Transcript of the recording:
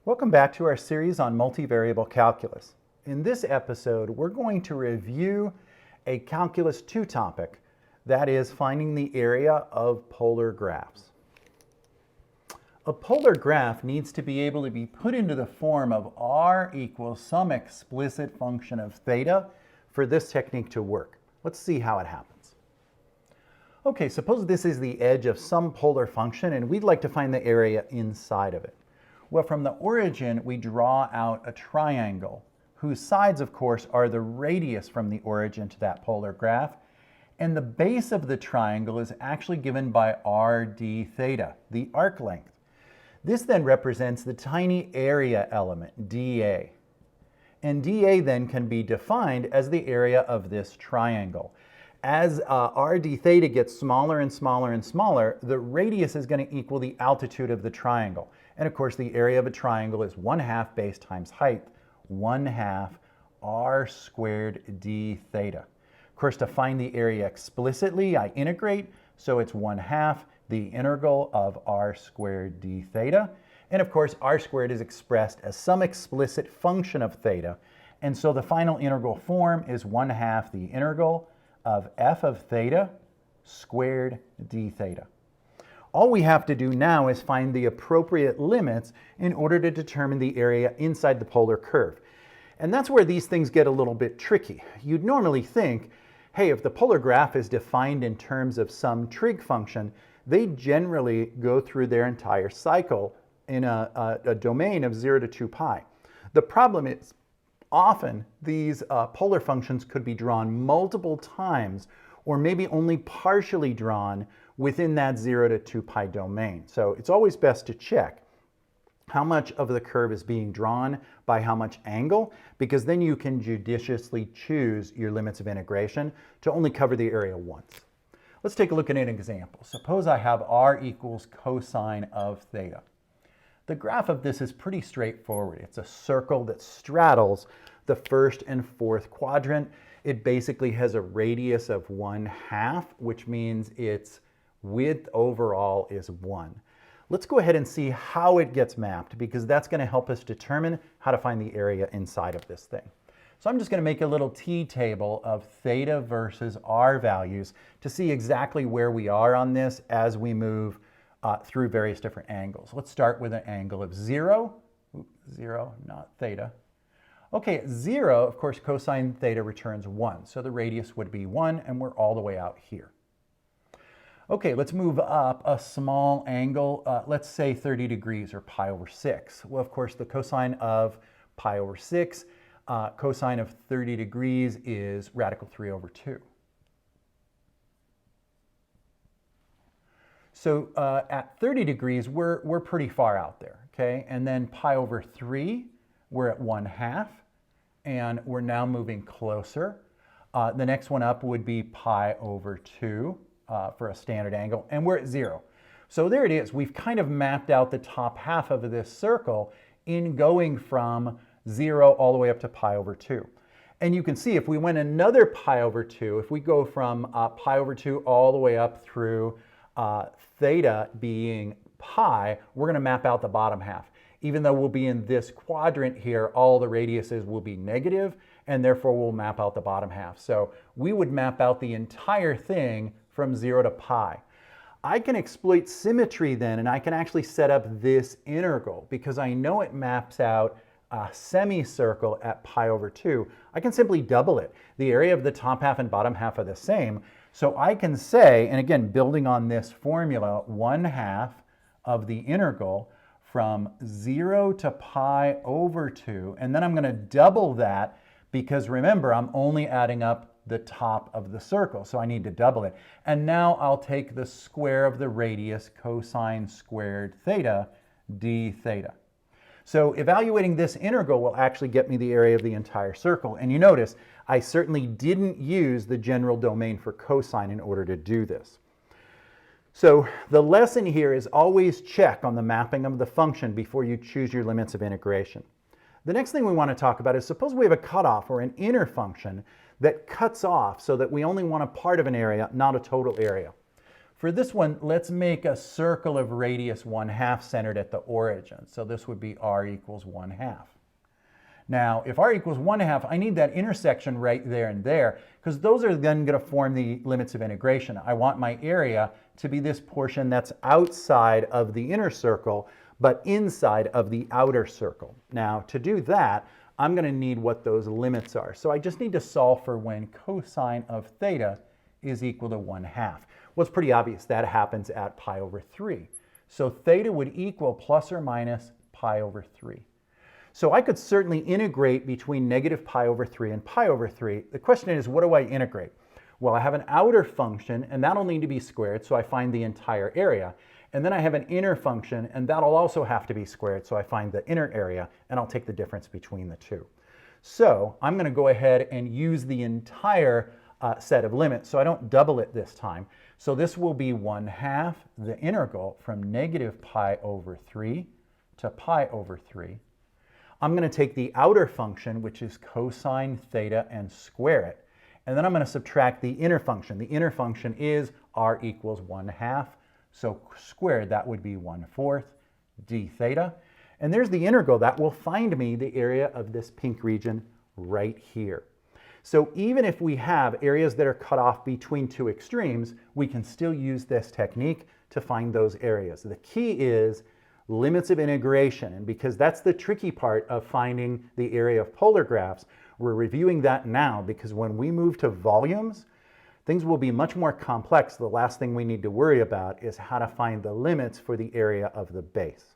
Welcome back to our series on multivariable calculus. In this episode, we're going to review a Calculus 2 topic, that is finding the area of polar graphs. A polar graph needs to be able to be put into the form of r equals some explicit function of theta for this technique to work. Let's see how it happens. Okay, suppose this is the edge of some polar function and we'd like to find the area inside of it. Well, from the origin, we draw out a triangle whose sides, of course, are the radius from the origin to that polar graph. And the base of the triangle is actually given by r d theta, the arc length. This then represents the tiny area element, dA. And dA then can be defined as the area of this triangle. As r d theta gets smaller and smaller and smaller, the radius is going to equal the altitude of the triangle. And of course, the area of a triangle is 1/2 base times height, 1/2 r squared d theta. Of course, to find the area explicitly, I integrate, so it's 1/2 the integral of r squared d theta. And of course, r squared is expressed as some explicit function of theta. And so the final integral form is 1/2 the integral of f of theta squared d theta. All we have to do now is find the appropriate limits in order to determine the area inside the polar curve. And that's where these things get a little bit tricky. You'd normally think, hey, if the polar graph is defined in terms of some trig function, they generally go through their entire cycle in a domain of 0 to 2 pi. The problem is, often these polar functions could be drawn multiple times or maybe only partially drawn within that 0 to 2 pi domain. So it's always best to check how much of the curve is being drawn by how much angle, because then you can judiciously choose your limits of integration to only cover the area once. Let's take a look at an example. Suppose I have r equals cosine of theta. The graph of this is pretty straightforward. It's a circle that straddles the first and fourth quadrant. It basically has a radius of 1/2, which means its width overall is 1. Let's go ahead and see how it gets mapped, because that's going to help us determine how to find the area inside of this thing. So I'm just going to make a little t-table of theta versus r values to see exactly where we are on this as we move through various different angles. Let's start with an angle of 0. 0, not theta. Okay, at 0, of course, cosine theta returns 1. So the radius would be 1, and we're all the way out here. Okay, let's move up a small angle, let's say 30 degrees or pi over 6. Well, of course, the cosine of pi over 6, cosine of 30 degrees is radical 3 over 2. So at 30 degrees, we're pretty far out there, okay? And then pi over 3, we're at 1/2, and we're now moving closer. The next one up would be pi over 2 for a standard angle, and we're at 0. So there it is. We've kind of mapped out the top half of this circle in going from 0 all the way up to pi over 2. And you can see if we went another pi over 2, if we go from pi over 2 all the way up through theta being pi, we're going to map out the bottom half. Even though we'll be in this quadrant here, all the radiuses will be negative, and therefore we'll map out the bottom half. So we would map out the entire thing from 0 to pi. I can exploit symmetry then, and I can actually set up this integral because I know it maps out a semicircle at pi over 2. I can simply double it. The area of the top half and bottom half are the same. So I can say, and again, building on this formula, 1/2 of the integral from 0 to pi over 2, and then I'm going to double that because remember, I'm only adding up the top of the circle, so I need to double it. And now I'll take the square of the radius cosine squared theta d theta. So evaluating this integral will actually get me the area of the entire circle. And you notice, I certainly didn't use the general domain for cosine in order to do this. So the lesson here is always check on the mapping of the function before you choose your limits of integration. The next thing we want to talk about is suppose we have a cutoff or an inner function that cuts off so that we only want a part of an area, not a total area. For this one, let's make a circle of radius 1/2 centered at the origin. So this would be r equals 1/2. Now, if r equals 1/2, I need that intersection right there and there, because those are then going to form the limits of integration. I want my area to be this portion that's outside of the inner circle, but inside of the outer circle. Now, to do that, I'm going to need what those limits are. So I just need to solve for when cosine of theta is equal to 1/2. Well, it's pretty obvious that happens at pi over 3. So theta would equal plus or minus pi over 3. So I could certainly integrate between negative pi over 3 and pi over 3. The question is, what do I integrate? Well, I have an outer function, and that'll need to be squared, so I find the entire area. And then I have an inner function, and that'll also have to be squared, so I find the inner area, and I'll take the difference between the two. So I'm going to go ahead and use the entire set of limits, so I don't double it this time. So this will be 1/2 the integral from negative pi over 3 to pi over 3. I'm going to take the outer function, which is cosine theta, and square it. And then I'm going to subtract the inner function. The inner function is r equals 1/2. So squared, that would be 1/4 d theta. And there's the integral that will find me the area of this pink region right here. So even if we have areas that are cut off between two extremes, we can still use this technique to find those areas. The key is limits of integration, and because that's the tricky part of finding the area of polar graphs, we're reviewing that now, because when we move to volumes, things will be much more complex. The last thing we need to worry about is how to find the limits for the area of the base.